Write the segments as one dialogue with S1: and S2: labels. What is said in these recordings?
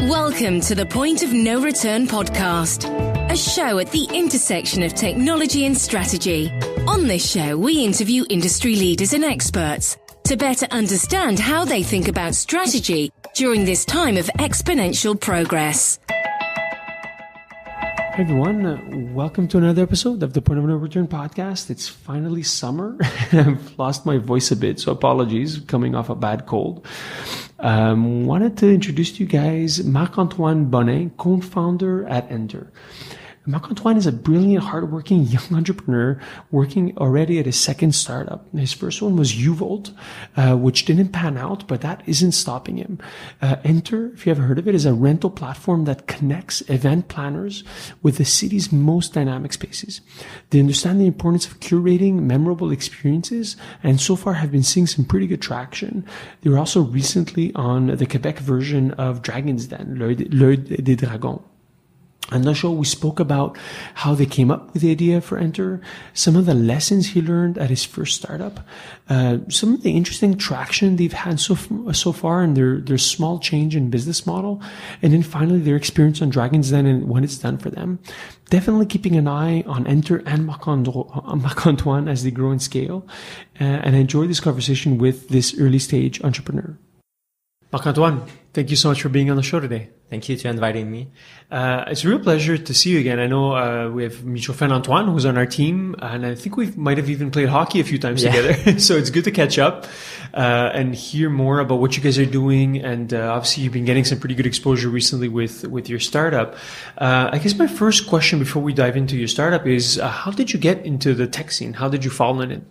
S1: Welcome to the Point of No Return podcast, a show at the intersection of technology and strategy. On this show, we interview industry leaders and experts to better understand how they think about strategy during this time of exponential progress.
S2: Hey everyone, welcome to another episode of the Point of No Return podcast. It's finally summer. I've lost my voice a bit, so apologies, coming off a bad cold. Wanted to introduce to you guys Marc-Antoine Bonin, co-founder at Entr. Marc-Antoine is a brilliant, hardworking young entrepreneur working already at his second startup. His first one was Uvolt, which didn't pan out, but that isn't stopping him. Entr, if you haven't heard of it, is a rental platform that connects event planners with the city's most dynamic spaces. They understand the importance of curating memorable experiences and so far have been seeing some pretty good traction. They were also recently on the Quebec version of Dragon's Den, L'Œil des Dragons. On the show, we spoke about how they came up with the idea for Entr, some of the lessons he learned at his first startup, some of the interesting traction they've had so far and their small change in business model, and then finally their experience on Dragon's Den and what it's done for them. Definitely keeping an eye on Entr and Marc-Antoine as they grow in scale, and I enjoyed this conversation with this early stage entrepreneur. Marc-Antoine, thank you so much for being on the show today.
S3: Thank you for inviting me.
S2: It's a real pleasure to see you again. I know we have mutual friend Antoine who's on our team, and I think we might have even played hockey a few times together. So it's good to catch up and hear more about what you guys are doing. And obviously, you've been getting some pretty good exposure recently with your startup. I guess my first question before we dive into your startup is, how did you get into the tech scene? How did you fall in it?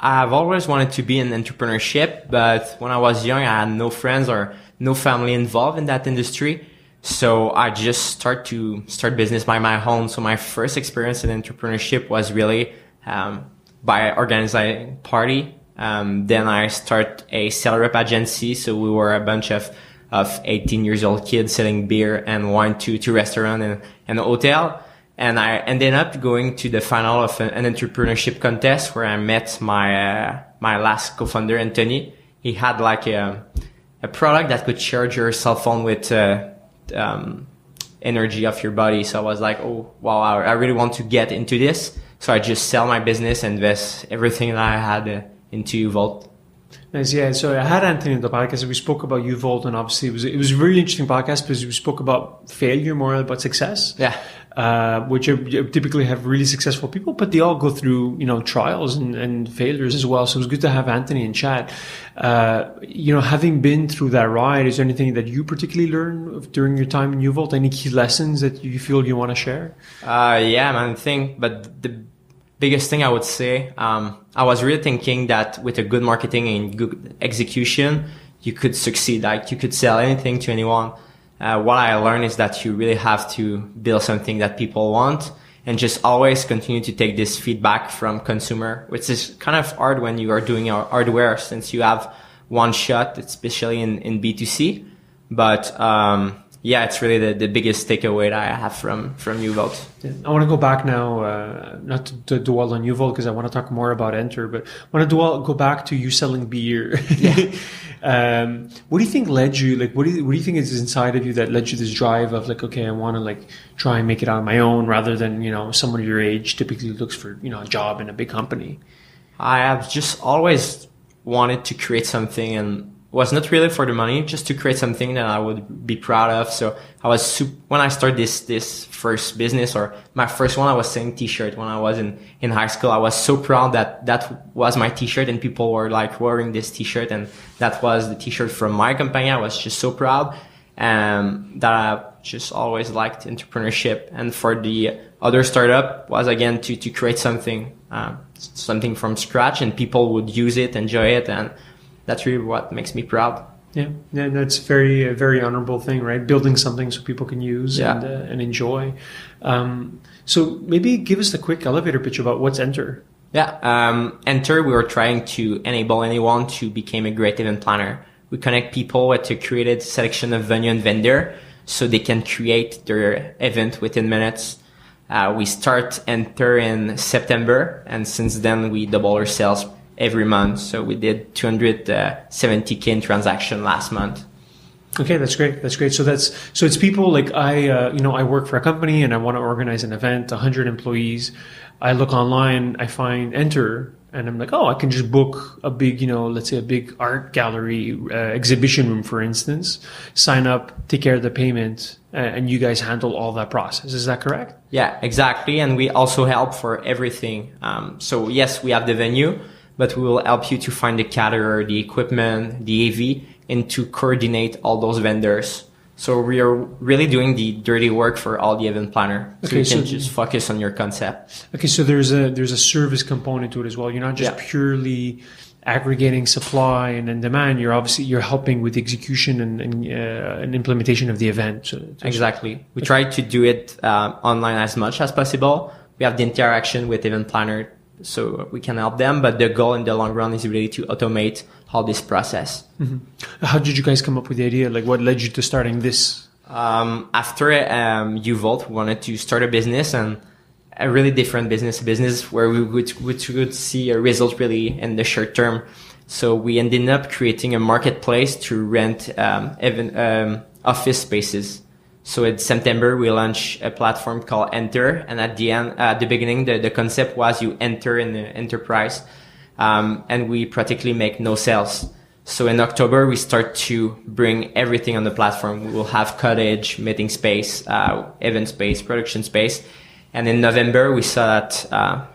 S3: I've always wanted to be in entrepreneurship, but when I was young, I had no friends or no family involved in that industry. So I just start business by my own. So my first experience in entrepreneurship was really by organizing party. Then I start a seller rep agency. So we were a bunch of 18 years old kids selling beer and wine to restaurant and a hotel. And I ended up going to the final of an entrepreneurship contest where I met my last co-founder, Anthony. He had like a product that could charge your cell phone with energy of your body. So I was like, oh, wow, I really want to get into this. So I just sell my business, invest everything that I had into Uvolt.
S2: Nice, yeah. So I had Anthony on the podcast. We spoke about Uvolt, and obviously it was a very interesting podcast because we spoke about failure more than about success.
S3: Yeah.
S2: Which typically have really successful people, but they all go through, trials and failures as well. So it was good to have Anthony in chat. Having been through that ride, is there anything that you particularly learned during your time in Uvolt? Any key lessons that you feel you want to share?
S3: Yeah, man, but the biggest thing I would say, I was really thinking that with a good marketing and good execution, you could succeed. Like you could sell anything to anyone. What I learned is that you really have to build something that people want and just always continue to take this feedback from consumer, which is kind of hard when you are doing your hardware since you have one shot, especially in B2C. But, it's really the biggest takeaway that I have from Uvolt.
S2: Yeah. I want to go back now, not to dwell on Uvolt because I want to talk more about Entr, but I want to go back to you selling beer. Yeah. What do you think led you, what do you think is inside of you that led you this drive of okay, I want to try and make it on my own rather than, someone your age typically looks for, a job in a big company?
S3: I have just always wanted to create something and was not really for the money, just to create something that I would be proud of. So I was when I started this first business, or my first one, I was selling t-shirt when I was in high school. I was so proud that was my t-shirt and people were wearing this t-shirt, and that was the t-shirt from my company. I was just so proud, that I just always liked entrepreneurship. And for the other startup was again to create something from scratch, and people would use it, enjoy it, and that's really what makes me proud.
S2: Yeah, that's very, very honorable thing, right? Building something so people can use and enjoy. So maybe give us the quick elevator pitch about what's Entr.
S3: Yeah, Entr, we were trying to enable anyone to become a great event planner. We connect people with a curated selection of venue and vendor so they can create their event within minutes. We start Entr in September, and since then we double our sales every month. So we did 270K in transaction last month.
S2: Okay, that's great. That's great. So it's people like I work for a company and I want to organize an event, 100 employees. I look online, I find Entr, and I'm like, oh, I can just book a big, let's say a big art gallery, exhibition room, for instance, sign up, take care of the payment, and you guys handle all that process. Is that correct?
S3: Yeah, exactly. And we also help for everything. So yes, we have the venue, but we will help you to find the caterer, the equipment, the AV, and to coordinate all those vendors. So we are really doing the dirty work for all the event planner. So you can just focus on your concept.
S2: Okay, so there's a service component to it as well. You're not just purely aggregating supply and then demand. You're helping with the execution and implementation of the event.
S3: Exactly. We try to do it online as much as possible. We have the interaction with event planner, so we can help them. But the goal in the long run is really to automate all this process.
S2: Mm-hmm. How did you guys come up with the idea? Like, what led you to starting this?
S3: After Uvolt, we wanted to start a business, and a really different business where we would see a result really in the short term. So we ended up creating a marketplace to rent office spaces. So in September, we launched a platform called Entr, and at the beginning, the concept was you enter in the enterprise, and we practically make no sales. So in October, we start to bring everything on the platform. We will have cottage, meeting space, event space, production space. And in November, we saw that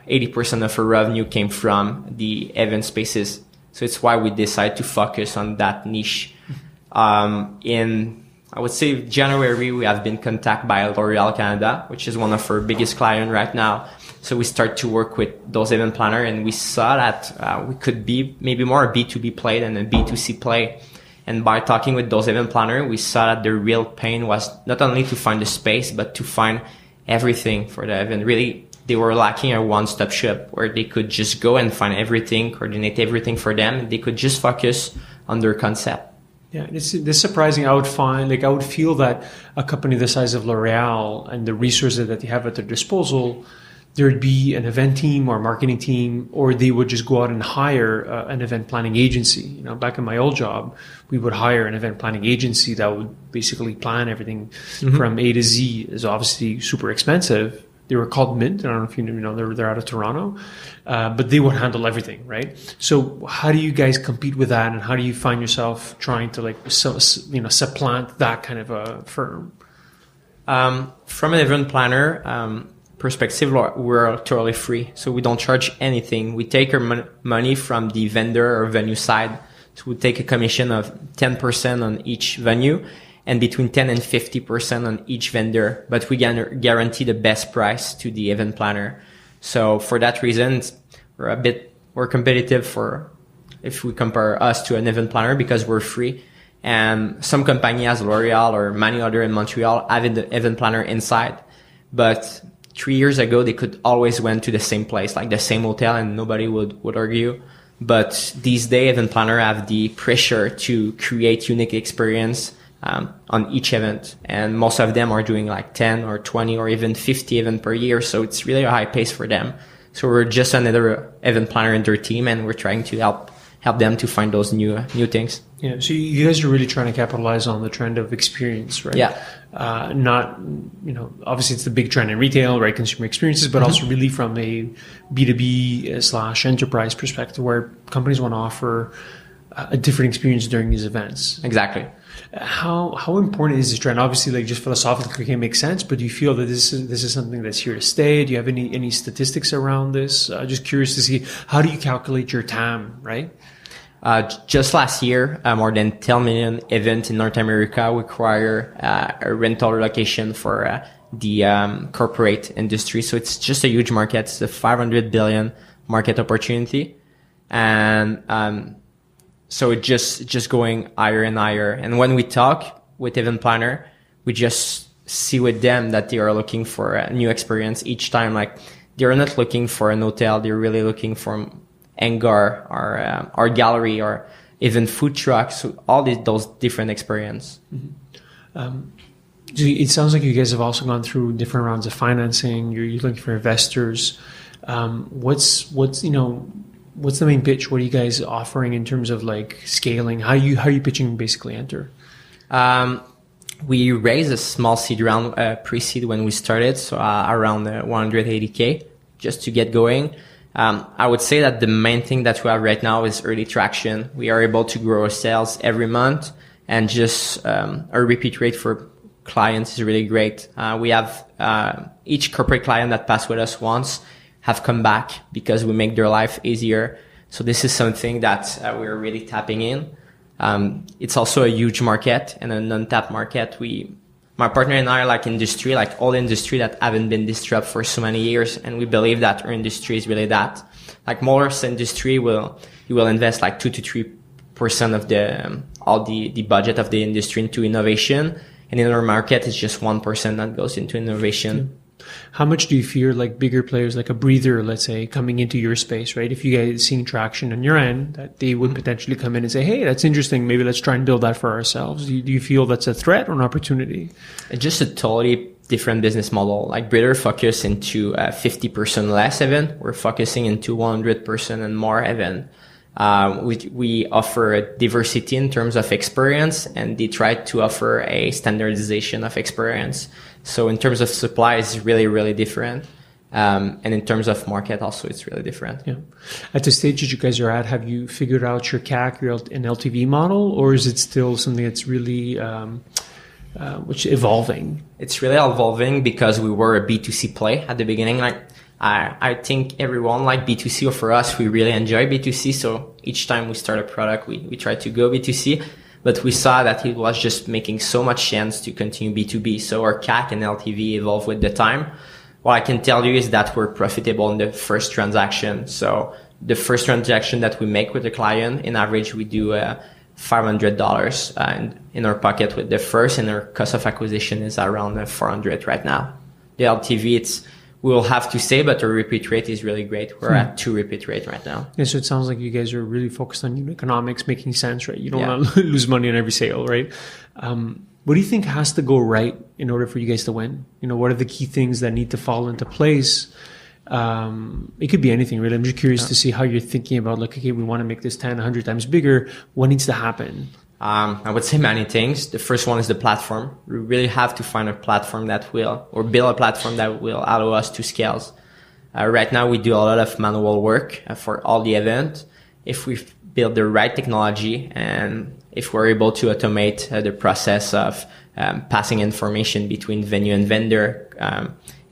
S3: 80% of our revenue came from the event spaces. So it's why we decided to focus on that niche. I would say January, we have been contacted by L'Oréal Canada, which is one of our biggest clients right now. So we start to work with those event planners, and we saw that we could be maybe more a B2B play than a B2C play. And by talking with those event planners, we saw that the real pain was not only to find the space, but to find everything for the event. Really, they were lacking a one-stop shop where they could just go and find everything, coordinate everything for them, and they could just focus on their concept.
S2: Yeah, it's surprising. I would feel that a company the size of L'Oréal and the resources that they have at their disposal, there'd be an event team or marketing team, or they would just go out and hire an event planning agency. Back in my old job, we would hire an event planning agency that would basically plan everything from A to Z. It's obviously super expensive. They were called Mint. I don't know if you know, they're out of Toronto, but they would handle everything, right? So how do you guys compete with that, and how do you find yourself trying to supplant that kind of a firm?
S3: From an event planner perspective, we're totally free, so we don't charge anything. We take our money from the vendor or venue side, so we take a commission of 10% on each venue, and between 10 and 50% on each vendor, but we guarantee the best price to the event planner. So for that reason, we're competitive if we compare us to an event planner, because we're free. And some company as L'Oréal or many other in Montreal have an event planner inside. But 3 years ago, they could always went to the same place, like the same hotel, and nobody would argue. But these days, event planner have the pressure to create unique experience on each event, and most of them are doing like 10 or 20 or even 50 events per year, so it's really a high pace for them. So we're just another event planner in their team, and we're trying to help them to find those new things.
S2: Yeah, so you guys are really trying to capitalize on the trend of experience, right?
S3: Yeah.
S2: Not, obviously it's the big trend in retail, right? Consumer experiences, but also really from a B2B / enterprise perspective, where companies want to offer a different experience during these events.
S3: Exactly.
S2: How important is this trend? Obviously, just philosophically, it can make sense, but do you feel that this is something that's here to stay? Do you have any statistics around this? Just curious to see, how do you calculate your TAM, right?
S3: Just last year, more than 10 million events in North America require a rental location for the corporate industry. So it's just a huge market. It's a 500 billion market opportunity. And so it's just going higher and higher. And when we talk with event planner, we just see with them that they are looking for a new experience each time. Like, they're not looking for an hotel. They're really looking for hangar or gallery or even food trucks. So all those different experience.
S2: Mm-hmm. So it sounds like you guys have also gone through different rounds of financing. You're looking for investors. What's the main pitch? What are you guys offering in terms of like scaling? How are you pitching basically Entr?
S3: We raised a small seed round, pre-seed when we started, so around 180K just to get going. I would say that the main thing that we have right now is early traction. We are able to grow our sales every month, and just our repeat rate for clients is really great. We have each corporate client that passed with us once have come back because we make their life easier. So this is something that we're really tapping in. It's also a huge market and an untapped market. My partner and I are like industry, like all industry that haven't been disrupted for so many years. And we believe that our industry is really that. Like most industry you will invest like 2 to 3% of all the budget of the industry into innovation. And in our market, it's just 1% that goes into innovation.
S2: How much do you fear like bigger players, like a breather, let's say, coming into your space, right? If you guys seeing traction on your end, that they would potentially come in and say, hey, that's interesting. Maybe let's try and build that for ourselves. Do you feel that's a threat or an opportunity? It's
S3: just a totally different business model. Like breather focus into 50% less event. We're focusing into 100% and more event. We offer a diversity in terms of experience, and they try to offer a standardization of experience. So in terms of supply, it's really, really different. And in terms of market also, it's really different.
S2: Yeah. At the stage that you guys are at, have you figured out your CAC, an LTV model, or is it still something that's really evolving?
S3: It's really evolving because we were a B2C play at the beginning. Like I think everyone like B2C, or for us, we really enjoy B2C. So each time we start a product, we try to go B2C. But we saw that it was just making so much sense to continue B2B. So our CAC and LTV evolved with the time. What I can tell you is that we're profitable in the first transaction. So the first transaction that we make with the client, in average, we do $500 in our pocket with the first, and our cost of acquisition is around $400 right now. The LTV, we will have to say, but our repeat rate is really great. We're at 2 repeat rate right now.
S2: Yeah, so it sounds like you guys are really focused on unit economics, making sense, right? You don't want to lose money on every sale, right? What do you think has to go right in order for you guys to win? What are the key things that need to fall into place? It could be anything, really. I'm just curious to see how you're thinking about, like, okay, we want to make this 10, 100 times bigger. What needs to happen?
S3: I would say many things. The first one is the platform. We really have to find a platform or build a platform that will allow us to scale. Right now, we do a lot of manual work for all the events. If we build the right technology, and if we're able to automate the process of passing information between venue and vendor,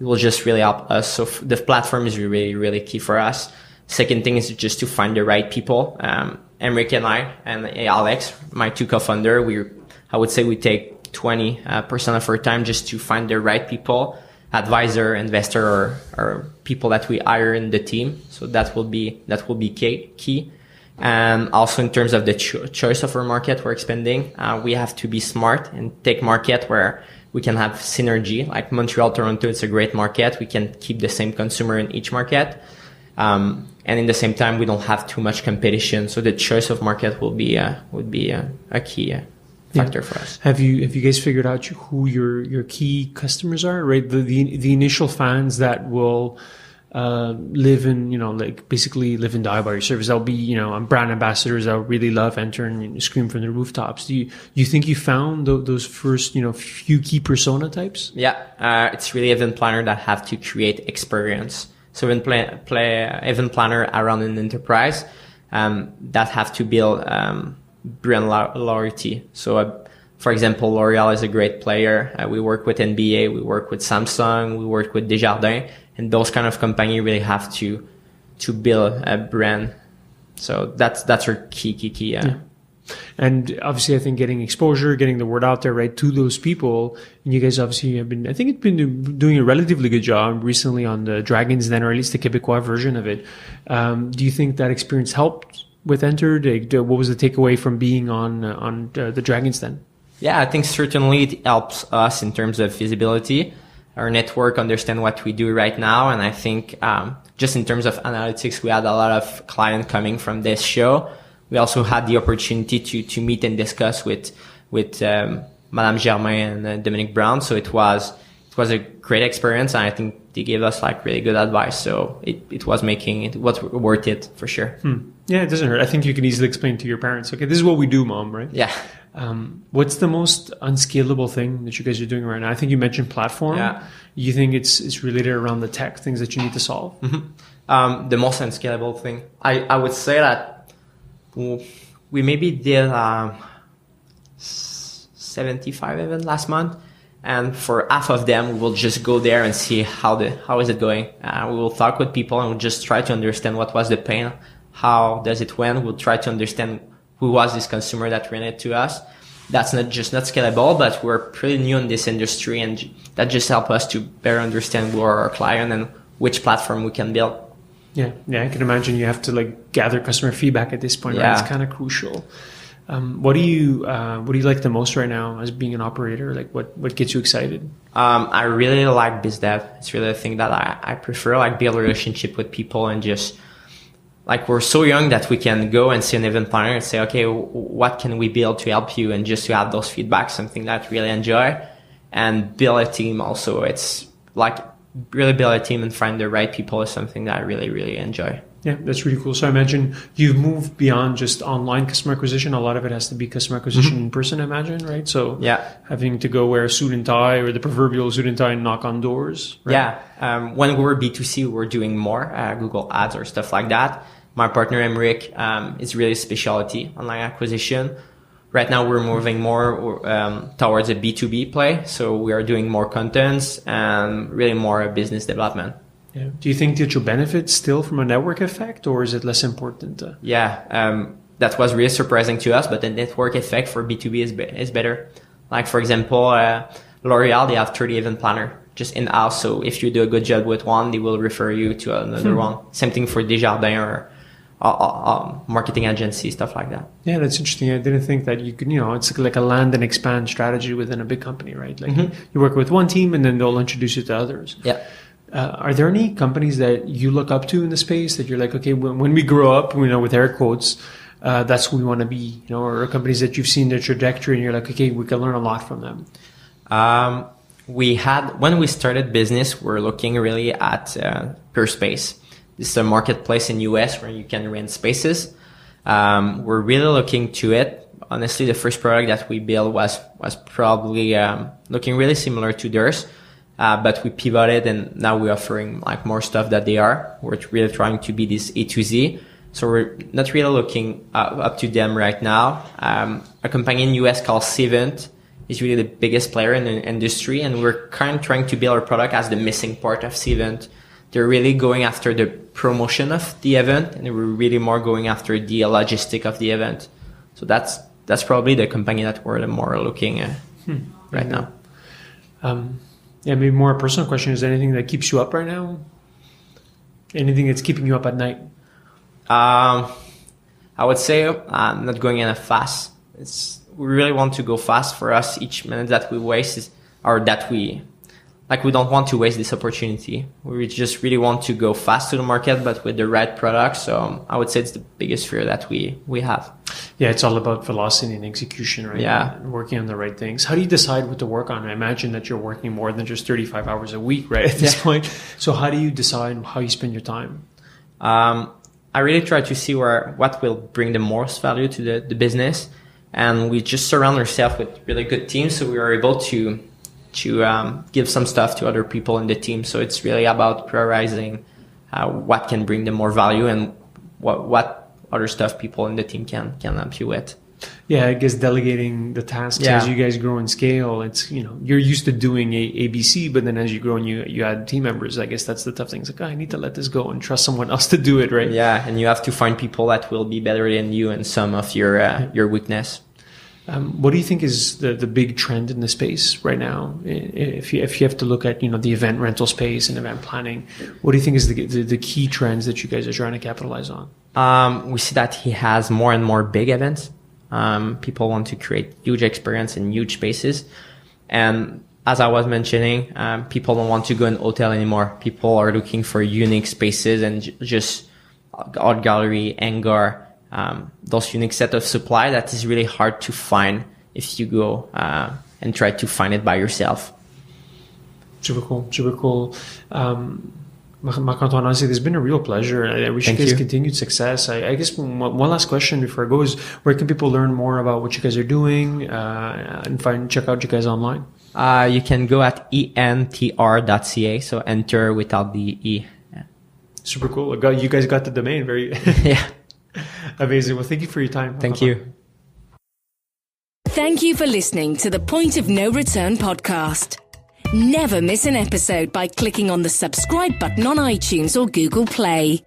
S3: it will just really help us. So the platform is really, really key for us. Second thing is just to find the right people. Emric and I and Alex, my 2 co-founders, I would say we take 20% of our time just to find the right people, advisor, investor, or people that we hire in the team. So that will be key. And also in terms of the choice of our market we're expanding, we have to be smart and take market where we can have synergy. Like Montreal, Toronto, it's a great market. We can keep the same consumer in each market. And in the same time, we don't have too much competition. So the choice of market would be a key factor for us.
S2: Have you guys figured out who your key customers are? Right, the initial fans that will live and basically live and die by your service. That'll be brand ambassadors that really love Entr and scream from the rooftops. Do you think you found those first few key persona types?
S3: Yeah, it's really event planner that have to create experience. So event planner around an enterprise that have to build brand loyalty. So for example, L'Oreal is a great player. We work with NBA, we work with Samsung, we work with Desjardins, and those kind of companies really have to build a brand. So that's our key. Yeah.
S2: And obviously, I think getting exposure, getting the word out there, right, to those people. And you guys obviously have been, I think, doing a relatively good job recently on the Dragons Den, or at least the Québécois version of it. Do you think that experience helped with Entr? What was the takeaway from being on the Dragons Den?
S3: Yeah, I think certainly it helps us in terms of visibility. Our network understand what we do right now, and I think just in terms of analytics, we had a lot of clients coming from this show. We also had the opportunity to meet and discuss with Madame Germain and Dominique Brown. So it was a great experience, and I think they gave us like really good advice. So it was worth it for sure.
S2: Yeah, it doesn't hurt. I think you can easily explain to your parents, okay, this is what we do, Mom, right?
S3: Yeah.
S2: What's the most unscalable thing that you guys are doing right now? I think you mentioned platform.
S3: Yeah.
S2: You think it's related around the tech things that you need to solve?
S3: The most unscalable thing, I would say that we maybe did 75 events last month, and for half of them we will just go there and see how is it going. We will talk with people and we'll just try to understand what was the pain, how does it went. We'll try to understand who was this consumer that ran it to us. That's not scalable, but we're pretty new in this industry, and that just helps us to better understand who are our client and which platform we can build.
S2: Yeah, I can imagine you have to like gather customer feedback at this point.
S3: Yeah.
S2: Right? It's kind of crucial. What do you like the most right now as being an operator? Like what gets you excited?
S3: I really like biz dev. It's really a thing that I prefer, like build a relationship with people and just like we're so young that we can go and see an event planner and say, okay, what can we build to help you? And just to have those feedbacks, something that I really enjoy, and build a team also. It's like really build a team and find the right people is something that I really, really enjoy.
S2: Yeah, that's really cool. So I imagine you've moved beyond just online customer acquisition. A lot of it has to be customer acquisition in person, I imagine, right? So
S3: yeah,
S2: having to go wear a suit and tie or the proverbial suit and tie and knock on doors. Right?
S3: Yeah. When we were B2C, we were doing more Google ads or stuff like that. My partner, Emric, is really specialty online acquisition. Right now, we're moving more towards a B2B play. So we are doing more contents and really more business development.
S2: Yeah. Do you think that you'll benefit still from a network effect, or is it less important?
S3: Yeah, that was really surprising to us, but the network effect for B2B is better. Like, for example, L'Oreal, they have 30 event planner just in-house. So if you do a good job with one, they will refer you to another one. Same thing for Desjardins or marketing agency, stuff like that.
S2: Yeah, that's interesting. I didn't think that you could, it's like a land and expand strategy within a big company, right? Like you work with one team and then they'll introduce you to others.
S3: Yeah.
S2: Are there any companies that you look up to in the space that you're like, okay, when we grow up, with air quotes, that's who we want to be, or companies that you've seen their trajectory and you're like, okay, we can learn a lot from them?
S3: When we started business, we're looking really at PureSpace. This is a marketplace in US where you can rent spaces. We're really looking to it. Honestly, the first product that we built was probably looking really similar to theirs. But we pivoted and now we're offering like more stuff that they are. We're really trying to be this A to Z. So we're not really looking up to them right now. A company in US called Cvent is really the biggest player in the industry, and we're kind of trying to build our product as the missing part of Cvent. They're really going after the promotion of the event, and we're really more going after the logistic of the event. So that's probably the company that we're more looking at right now.
S2: Yeah, maybe more a personal question. Is there anything that keeps you up right now? Anything that's keeping you up at night?
S3: I would say not going in a fast. We really want to go fast. For us, each minute that we waste we don't want to waste this opportunity. We just really want to go fast to the market, but with the right product. So I would say it's the biggest fear that we have.
S2: Yeah, it's all about velocity and execution, right?
S3: Yeah.
S2: And working on the right things. How do you decide what to work on? I imagine that you're working more than just 35 hours a week, right, at this point. So how do you decide how you spend your time?
S3: I really try to see what will bring the most value to the business. And we just surround ourselves with really good teams, so we are able to give some stuff to other people in the team. So it's really about prioritizing what can bring them more value and what other stuff people in the team can help you with.
S2: Yeah, I guess delegating the tasks as you guys grow and scale. It's you're used to doing ABC, but then as you grow and you add team members, I guess that's the tough thing. It's like, I need to let this go and trust someone else to do it, right?
S3: Yeah, and you have to find people that will be better than you in some of your weakness.
S2: What do you think is the big trend in the space right now? If you have to look at the event rental space and event planning, what do you think is the key trends that you guys are trying to capitalize on?
S3: We see that he has more and more big events. People want to create huge experience in huge spaces, and as I was mentioning, people don't want to go in hotel anymore. People are looking for unique spaces and just art gallery, hangar. Those unique set of supply that is really hard to find if you go and try to find it by yourself.
S2: Super cool. Marc-Antoine, honestly, it's been a real pleasure. I wish you guys continued success. I guess one last question before I go is, where can people learn more about what you guys are doing and check out you guys online?
S3: You can go at entr.ca, so enter without the E. Yeah.
S2: Super cool. You guys got the domain. Very
S3: yeah.
S2: Amazing. Well, thank you for your time.
S3: Thank you.
S1: Thank you for listening to the Point of No Return podcast. Never miss an episode by clicking on the subscribe button on iTunes or Google Play.